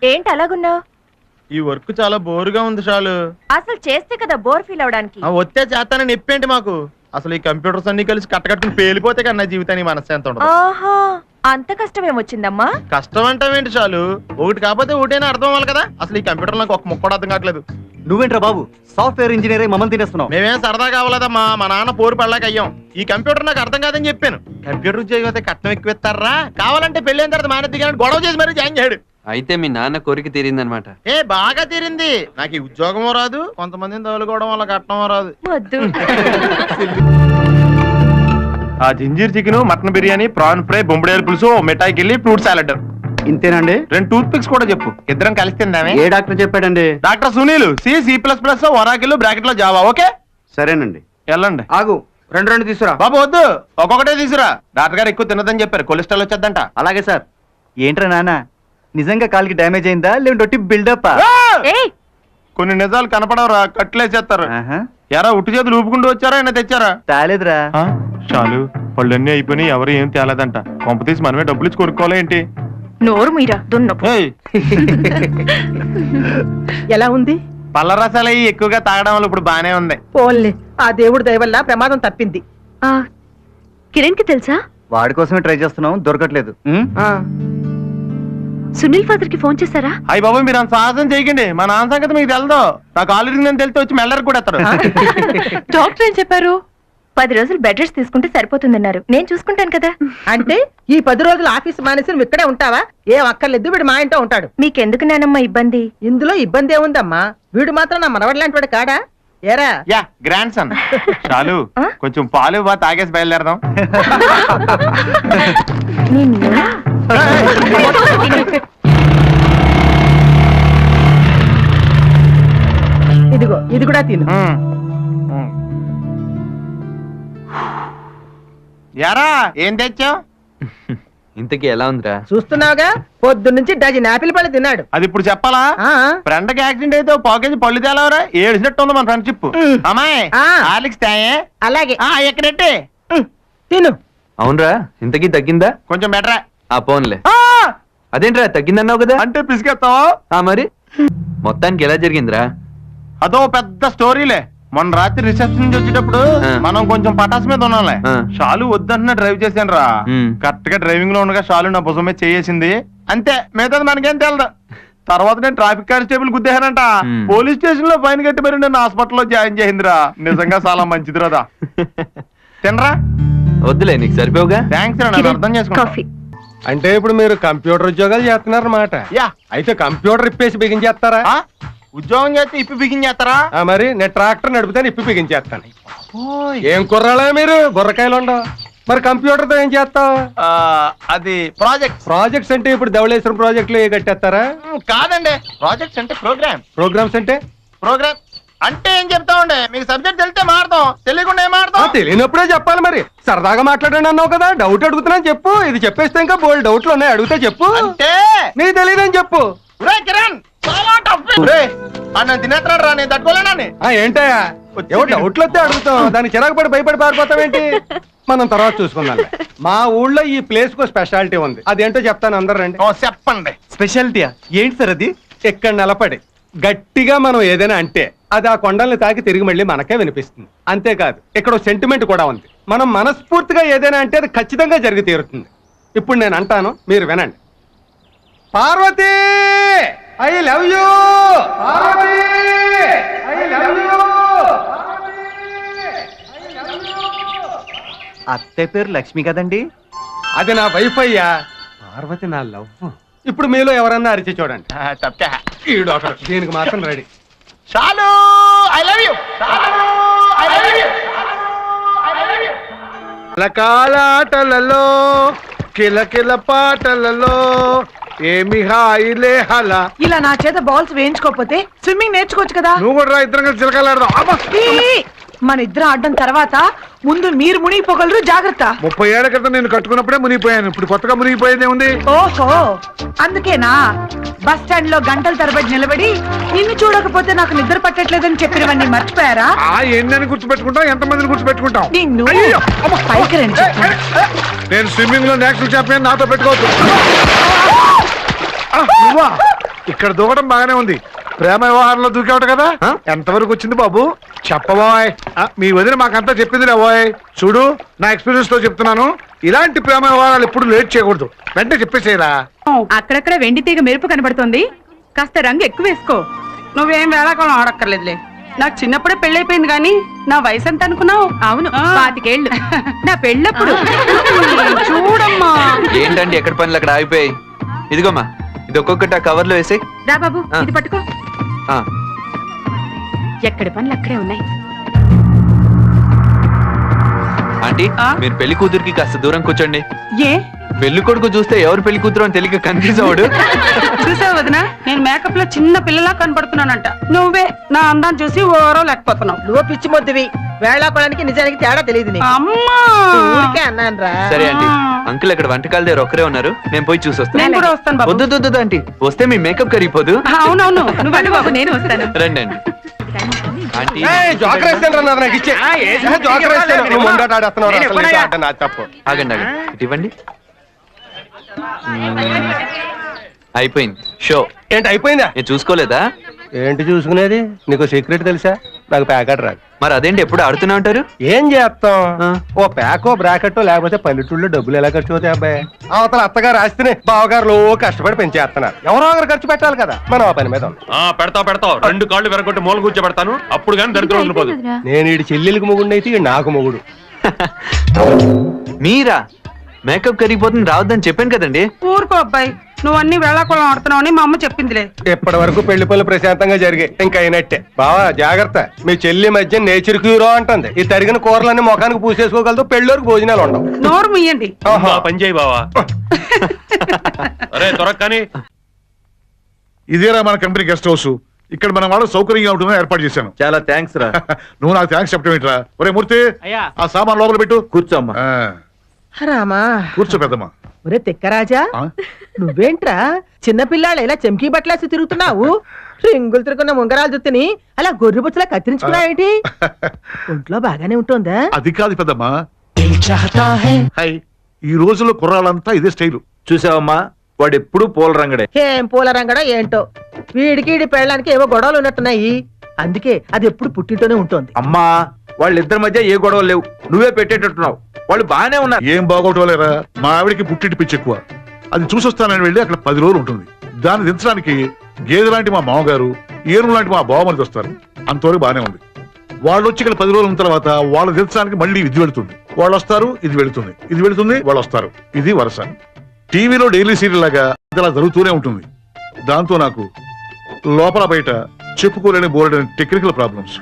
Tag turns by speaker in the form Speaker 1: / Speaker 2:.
Speaker 1: ఏంటి అలాగున్నావు?
Speaker 2: ఈ వర్క్ చాలా బోరుగా ఉంది చాలు.
Speaker 1: అసలు చేస్తే కదా బోర్ ఫీల్ అవడానికి.
Speaker 2: వచ్చే చేస్తానని చెప్పేంటి మాకు. అసలు ఈ కంప్యూటర్స్ అన్ని కలిసి కట్టకట్టుకుని పేలిపోతే కన్నా జీవితానికి మనశ్శాంతి ఉండదు.
Speaker 1: ఆహా, అంత కష్టం ఏమొచ్చిందమ్మా?
Speaker 2: కష్టం అంటావేంటి చాలు, ఒకటి కాకపోతే ఒకటైనా అర్థం అవ్వాలి కదా. అసలు ఈ కంప్యూటర్ నాకు ఒక ముక్క కూడా అర్థం కావట్లేదు.
Speaker 3: నువ్వేంట్రా బాబు సాఫ్ట్వేర్ ఇంజనీర్ మమ్మల్ని తినేస్తున్నావు?
Speaker 2: మేమేం సరదా కావాలదమ్మా, మా నాన్న పోరు పడలేక అయ్యాం. ఈ కంప్యూటర్ నాకు అర్థం కాదని చెప్పాను. కంప్యూటర్ ఉద్యోగం అయితే కట్నం ఎక్కువ ఇస్తారా, కావాలంటే పెళ్లి అయిన తర్వాత మానేది కానీ గొడవ చేసి మరీ జాయిన్ చేయడు.
Speaker 4: అయితే మీ నాన్న కోరిక తీరిందనమాట.
Speaker 2: ఏ బాగా తీరింది. నాకు ఈ ఉద్యోగమో రాదు, కొంతమందిని తగులుకోవడం వల్ల కట్నం రాదు. ఆ ginger chicken, mutton biryani, prawn fry, బొంబడేలు పులుసు, మిఠాయికి వెళ్ళి ఫ్రూట్ సాలెడ్.
Speaker 3: ఇంతేనండి?
Speaker 2: 2 టూత్ పిక్స్ కూడా చెప్పు, ఇద్దరం కలిసి తిందామే.
Speaker 3: ఏ డాక్టర్ చెప్పాడండి?
Speaker 2: Doctor Sunil, C++, Oracle, bracket లో జావా. ఓకే
Speaker 3: సరేనండి.
Speaker 2: వెళ్ళండి.
Speaker 3: ఆగు, 2 తీసురా.
Speaker 2: బాబు వద్దు, ఒక్కొక్కటే తీసురా. డాక్టర్ గారు ఎక్కువ తినదని చెప్పారు, కొలెస్ట్రాల్ వచ్చేద్దంట.
Speaker 3: అలాగే సార్. ఏంట్రా నాన్న, నిజంగా కాలికి డ్యామేజ్ అయిందా లేదంటే బిల్డప్?
Speaker 2: కొన్ని నిజాలు కనపడవరా, కట్లేసేస్తారు. ఎరా ఉట్టి చేతులు ఊపుకుంటూ వచ్చారా, అయినా తెచ్చారా?
Speaker 3: తాలేదురా.
Speaker 2: చాలు, పళ్ళన్నీ అయిపోయినాయి, ఎవరు ఏం తేలేదంట. కొంప తీసి మనమే డబ్బులు ఇచ్చి కొనుక్కోవాలా ఏంటి?
Speaker 1: నోరు మీరా దున్నపు.
Speaker 5: ఎలా ఉంది?
Speaker 2: పళ్ళ రసాలు ఎక్కువగా తాగడం వల్ల ఇప్పుడు బానే ఉంది.
Speaker 5: పోన్లే, ఆ దేవుడి దయ వల్ల ప్రమాదం తప్పింది.
Speaker 1: కిరణ్ కి తెలుసా?
Speaker 3: వాడి కోసమే ట్రై చేస్తున్నాం, దొరకట్లేదు.
Speaker 1: సునీల్ ఫాదర్ కి ఫోన్ చేశారా?
Speaker 2: అయ్యి బాబు మీరు అంత సాహసం చేయకండి, మా నాన్న సంగతి మీకు తెలదు. నాకు ఆల్రెడీ నేను తెలితే వచ్చి మెల్లరికి కూడా ఎత్తాడు.
Speaker 1: డాక్టర్ ఏం చెప్పారు? 10 రోజులు బెడ్ రెస్ట్ తీసుకుంటే సరిపోతుందన్నారు. నేను చూసుకుంటాను కదా.
Speaker 5: అంటే ఈ 10 రోజులు ఆఫీస్ మానేసి నువ్వు ఇక్కడే ఉంటావా? ఏం అక్కర్లేదు, వీడు మా ఇంట్లో ఉంటాడు.
Speaker 1: మీకెందుకు నానమ్మ ఇబ్బంది?
Speaker 5: ఇందులో ఇబ్బంది ఏముందమ్మా, వీడు మాత్రం నా మనవడి లాంటి వాడు కాడా? ఏరా
Speaker 2: యా గ్రాండ్ సన్. చాలు, కొంచెం పాలు బా తాగేసి బయలుదేరదాం.
Speaker 5: ఇదిగో ఇది కూడా తిను.
Speaker 2: యారా ఏం తెచ్చావు?
Speaker 4: ఇంతకీ ఎలా ఉందిరా?
Speaker 5: చూస్తున్నావుగా, పొద్దు నుంచి డజన్ యాపిల్ పళ్ళు తిన్నాడు.
Speaker 2: అది ఇప్పుడు చెప్పాలా? ఫ్రెండ్ కి యాక్సిడెంట్ అయితే పాకేజ్ పళ్ళు తేలవరా, ఏడిసినట్టు ఉంది మన ఫ్రెండ్షిప్. అమ్మాయి హార్లిక్స్ తాయే.
Speaker 5: అలాగే
Speaker 2: ఎక్కడెట్టే
Speaker 5: తిను.
Speaker 4: అవునరా, ఇంతకీ తగ్గిందా?
Speaker 2: కొంచెం బెటరా.
Speaker 4: పోన్లే. అదేంట్రా తగ్గిందన్నావు కదా?
Speaker 2: అంటే పిసికెత్తావా?
Speaker 4: మరి మొత్తానికి ఎలా జరిగిందిరా?
Speaker 2: అదో పెద్ద స్టోరీలే. మొన్న రాత్రి రిసెప్షన్ నుంచి వచ్చేటప్పుడు మనం కొంచెం పటాస్ మీద ఉన్నాంలే. షాలు వద్దంటున్నా డ్రైవ్ చేశాను రా. కరెక్ట్ గా డ్రైవింగ్ లో ఉండగా షాలు నా భుజం మీద చేసింది. అంతే, మిగతాది మనకేం తెలదు. తర్వాత నేను ట్రాఫిక్ కానిస్టేబుల్ గుద్దేశానంట. పోలీస్ స్టేషన్ లో ఫైన్ కట్టి మరి నేను హాస్పిటల్లో జాయిన్ చేసిందిరా. నిజంగా చాలా మంచిది రాదా. తినరా?
Speaker 4: వద్దులే, నీకు సరిపోగా.
Speaker 2: థ్యాంక్స్ రా, నేను అర్థం చేసుకున్నా.
Speaker 6: అంటే ఇప్పుడు మీరు కంప్యూటర్ ఉద్యోగాలు చేస్తున్నారన్నమాట. అయితే కంప్యూటర్ ఇప్పేసి బిగించేస్తారా?
Speaker 2: ఉద్యోగం చేస్తే ఇప్పి బిగించేస్తారా?
Speaker 6: మరి నేను ట్రాక్టర్ నడిపితే ఇప్పి బిగించేస్తాను. ఏం కుర్రాలా మీరు, బుర్రకాయలు ఉండవు. మరి కంప్యూటర్ తో ఏం చేస్తావు?
Speaker 2: అది
Speaker 6: ప్రాజెక్ట్స్ అంటే ఇప్పుడు ధవళేశ్వరం ప్రాజెక్టులు కట్టేస్తారా?
Speaker 2: కాదండి, ప్రాజెక్ట్స్ అంటే
Speaker 6: ప్రోగ్రామ్స్ అంటే
Speaker 2: ప్రోగ్రామ్ అంటే ఏం చెప్తా ఉండే. మీకు సబ్జెక్ట్ తెలిస్తే మాడతాం, తెలియకుండా ఏం మాడతాం?
Speaker 6: తెలియనప్పుడే చెప్పాలి. మరి సరదాగా మాట్లాడండి అన్నావు కదా, డౌట్ అడుగుతున్నాను చెప్పు. ఇది చెప్పేస్తే ఇంకా బోల్డ్ డౌట్లు ఉన్నాయి, అడిగితే చెప్పు.
Speaker 2: అంటే
Speaker 6: నీకు తెలియదని చెప్పు.
Speaker 2: కిరణ్ తినేస్తున్నాడు రా, నేను తట్టుకోలేనా?
Speaker 6: ఏంటయ్యా డౌట్లు వస్తే అడుగుతాం, దానికి చిరాకు పడి భయపడి పారిపోతావేంటి? మనం తర్వాత చూసుకుందాం. మా ఊళ్ళో ఈ ప్లేస్ కు స్పెషాలిటీ ఉంది, అదేంటో చెప్తాను, అందరు రండి.
Speaker 2: చెప్పండి.
Speaker 3: స్పెషాలిటీయా ఏంటి సార్ అది?
Speaker 6: ఇక్కడ నిలబడి గట్టిగా మనం ఏదైనా అంటే అది ఆ కొండల్ని తాకి తిరిగి మళ్ళీ మనకే వినిపిస్తుంది. అంతేకాదు, ఇక్కడ సెంటిమెంట్ కూడా ఉంది. మనం మనస్ఫూర్తిగా ఏదైనా అంటే అది ఖచ్చితంగా జరిగి తీరుతుంది. ఇప్పుడు నేను అంటాను, మీరు వినండి. Parvati, I love you. Parvati, I love you.
Speaker 3: అత్తే పేరు లక్ష్మి కదండి?
Speaker 6: అది నా వైఫ్ అయ్యా, పార్వతి నా లవ్. ఇప్పుడు మీలో ఎవరన్నా అరిచి చూడండి. ఈడు ఒకడు, దీనికి మాత్రం రెడీ.
Speaker 2: చాలు, ఐ లవ్ యూ.
Speaker 6: కాలాటలలో కిలకిల పాటలలో ఏమి హాయిలే హలా.
Speaker 5: ఇలా నా చేత బాల్స్ వేయించుకోకపోతే స్విమ్మింగ్ నేర్చుకోవచ్చు కదా.
Speaker 6: నువ్వు కూడా ఇద్దరం కలిసి చిలకలాడదాం.
Speaker 5: మన ఇద్దరు ఆడడం తర్వాత ముందు మీరు మునిగిపోగలరు, జాగ్రత్త.
Speaker 7: 30 ఏళ్ల క్రితం నేను కట్టుకున్నప్పుడే మునిగిపోయాను. ఇప్పుడు కొత్తగా మునిగిపోయేదే ఉంది.
Speaker 5: ఓహో, అందుకేనా బస్ స్టాండ్ లో గంటల తరబడి నిలబడి నిన్ను చూడకపోతే నాకు నిద్ర పట్టట్లేదని చెప్పినవన్నీ మర్చిపోయారా?
Speaker 7: ఎన్ని గుర్తుపెట్టుకుంటాం, ఎంతమందిని గుర్తుపెట్టుకుంటాం?
Speaker 5: నిన్ను
Speaker 7: అయ్యయ్యో, అమ్మ.
Speaker 5: పైకి రండి చెప్తాను.
Speaker 7: నేను స్విమ్మింగ్ లో నేషనల్ ఛాంపియన్, నాతో పెట్టుకోవద్దు. నువ్వా? ఇక్కడ దూకడం బాగానే ఉంది. ప్రేమ వ్యవహారంలో దూకేవట కదా, ఎంతవరకు వచ్చింది బాబు? చెప్పబోయ్. మీ వదిన మాకంతా చెప్పింది లేబోయ్. చూడు, నా ఎక్స్పీరియన్స్ తో చెప్తున్నాను, ఇలాంటి ప్రేమ వ్యవహారాలు ఎప్పుడు లేట్ చేయకూడదు. వెంటనే చెప్పేసేయరా.
Speaker 8: అక్కడక్కడ వెండి తీగ మెరుపు కనబడుతోంది, కాస్త రంగు ఎక్కువ వేసుకో.
Speaker 5: నువ్వేం వేళాకాలం ఆడక్కర్లేదులే. నాకు చిన్నప్పుడే పెళ్ళైపోయింది కానీ నా వయసు ఎంత అనుకున్నావు?
Speaker 8: అవును, 25 ఏళ్ళు. నా పెళ్ళప్పుడు.
Speaker 5: చూడమ్మా.
Speaker 4: ఏంటండి ఎక్కడ పనులు అక్కడ ఆగిపోయాయి? ఇదిగోమ్మా, ఇది ఒక్కొక్కటి ఆ కవర్ లో వేసి.
Speaker 8: రా బాబు,
Speaker 4: ఆ.
Speaker 8: ఇది పట్టుకో. ఎక్కడి పనులు అక్కడే ఉన్నాయి.
Speaker 4: ఆంటీ, మీరు పెళ్లి కూతురికి కాస్త దూరం కూర్చోండి.
Speaker 5: ఏ
Speaker 4: పెళ్లి కొడుకు చూస్తే ఎవరు పెళ్లి కూతురు అని తెలియక కన్ఫ్యూజ్ అవడు.
Speaker 5: చూసావు వదినా, నేను మేకప్ లో చిన్న పిల్లలా కనపడుతున్నానంట. నువ్వే నా అందాన్ని చూసి ఓరో లేకపోతున్నావు. నువ్వు పిచ్చి మొద్దువి. వేళాకోళానికి నిజానికి తేడా తెలియదు నీకు. అమ్మా, ఊరికే అన్నాను రా.
Speaker 4: సరే ఆంటీ, అంకుల్ ఇక్కడ వంటకాల దగ్గర ఒక్కరే ఉన్నారు, నేను పోయి చూసి వస్తాను.
Speaker 5: నేను కూడా వస్తాను బాబు.
Speaker 4: వద్దు ఆంటీ, వస్తే మీ మేకప్ కరిగిపోదు.
Speaker 5: అవునవును,
Speaker 8: నువ్వు వెళ్ళు బాబు, నేను వస్తాను.
Speaker 4: రండి అండి. ఆంటీ,
Speaker 6: జోకర్ వేస్తాను నాకు ఇచ్చే జోకర్ వేస్తాను. నువ్వు ముందట ఆడేస్తున్నావు రా, అసలు నీతో ఆట నా తప్పు.
Speaker 4: ఆగండి ఇటు ఇవ్వండి. అయిపోయింది షో.
Speaker 6: ఏంటి అయిపోయిందా?
Speaker 4: నేను చూసుకోలేదా?
Speaker 6: ఏంటి చూసుకునేది? నీకు సీక్రెట్ తెలుసా? నాకు ప్యాకెట్ రాదు.
Speaker 4: మరి అదేంటి ఎప్పుడు ఆడుతూనే ఉంటారు?
Speaker 6: ఏం చేస్తాం, ఓ ప్యాకో బ్రాకెట్టో లేకపోతే పల్లెటూళ్ళలో డబ్బులు ఎలా ఖర్చు అవుతాయి అబ్బాయి? అవతల అత్తగారు ఆస్తిని బావగారులో కష్టపడి పెంచేస్తున్నారు. ఎవరో ఒకరు ఖర్చు పెట్టాలి కదా, మనం ఆ పని మీద ఉన్నాం.
Speaker 2: పెడతావు 2 కాళ్ళు వెరగొట్టి మూల కూర్చోబెడతాను, అప్పుడు కానీ దరిద్రం ఉండిపోదు.
Speaker 6: నేను ఈడి చెల్లెలికి మొగుడు అయితే ఈడు నాకు మొగుడు.
Speaker 4: మీరా? మేకప్ కరిగిపోతుంది రావద్దని చెప్పాను కదండి.
Speaker 5: ఊరుకో అబ్బాయి, నువ్వు అన్ని వేళాకోళం ఆడుతున్నావు అని మా అమ్మ చెప్పిందిలే.
Speaker 6: ఇప్పటి వరకు పెళ్లి పనులు ప్రశాంతంగా జరిగాయి, ఇంకా అయినట్టే. బావా జాగ్రత్త, మీ చెల్లి మధ్య నేచర్ క్యూరో అంటుంది. ఈ తరిగిన కూరలన్నీ ముఖానికి పూసేసుకోగలదు, పెళ్ళోరికి భోజనాలు ఉండవు.
Speaker 5: నోరు ముయ్యండి.
Speaker 2: పని చేయి బావా. అరే త్వరగా కానీ.
Speaker 7: ఇదేరా మన కంపెనీ గెస్ట్ హౌస్. ఇక్కడ మన వాళ్ళు సౌకర్యంగా ఉంటుందని ఏర్పాటు చేశాను.
Speaker 3: చాలా థ్యాంక్స్ రా.
Speaker 7: నువ్వు నాకు థ్యాంక్స్ చెప్పడం ఏంట్రా? ఒరే మూర్తి, ఆ సామాన్ లోపల పెట్టు.
Speaker 3: కూర్చోమ్మా.
Speaker 5: రామా,
Speaker 7: కూర్చో పెద్దమ్మా.
Speaker 5: ఒరే తిక్కరాజా, నువ్వేంట్రా చిన్నపిల్లాడు ఇలా చెంకీ బట్టలేసి తిరుగుతున్నావు? రింగులు తిరుగున్న ఉంగరాలు జుత్తుని అలా గొర్రె బుచ్చలా కత్తిరించుకున్నావేంటి? ఒంట్లో బాగానే ఉంటుందా?
Speaker 7: అది కాదు పెద్దమ్మా. హై, ఈ రోజుల్లో కుర్రాళ్ళంతా ఇదే స్టైలు.
Speaker 3: చూసావమ్మా, వాడు ఎప్పుడు పూల రంగడే.
Speaker 5: ఏం పూల రంగడో ఏంటో, వీడికి ఈడి పెళ్ళడానికి ఏవో గొడవలు ఉన్నట్టున్నాయి. అందుకే అది ఎప్పుడు పుట్టింటూనే ఉంటుంది.
Speaker 3: అమ్మా, వాళ్ళిద్దరి మధ్య ఏ గొడవలు లేవు, నువ్వే పెట్టేటట్టున్నావు. వాళ్ళు బాగానే ఉన్నారు.
Speaker 7: ఏం బాగోటోలేరా, మా ఆవిడికి పుట్టింటి పిచ్చి ఎక్కువ. అది చూసొస్తానని వెళ్ళి అక్కడ 10 రోజులు ఉంటుంది. దాన్ని దించడానికి గేదె లాంటి మా మామగారు, ఏనుగు లాంటి మా బావమరిది వస్తారు. అంతవరకు బాగానే ఉంది. వాళ్ళు వచ్చి ఇక్కడ 10 రోజుల తర్వాత వాళ్ళు దించడానికి మళ్ళీ ఇది వెళుతుంది. వాళ్ళు వస్తారు, ఇది వెళుతుంది, ఇది వెళుతుంది, వాళ్ళు వస్తారు. ఇది వరుస. టీవీలో డైలీ సీరియల్ లాగా ఇలా జరుగుతూనే ఉంటుంది. దాంతో నాకు లోపల బయట చెప్పుకోలేని బోర్డు టెక్నికల్ ప్రాబ్లమ్స్.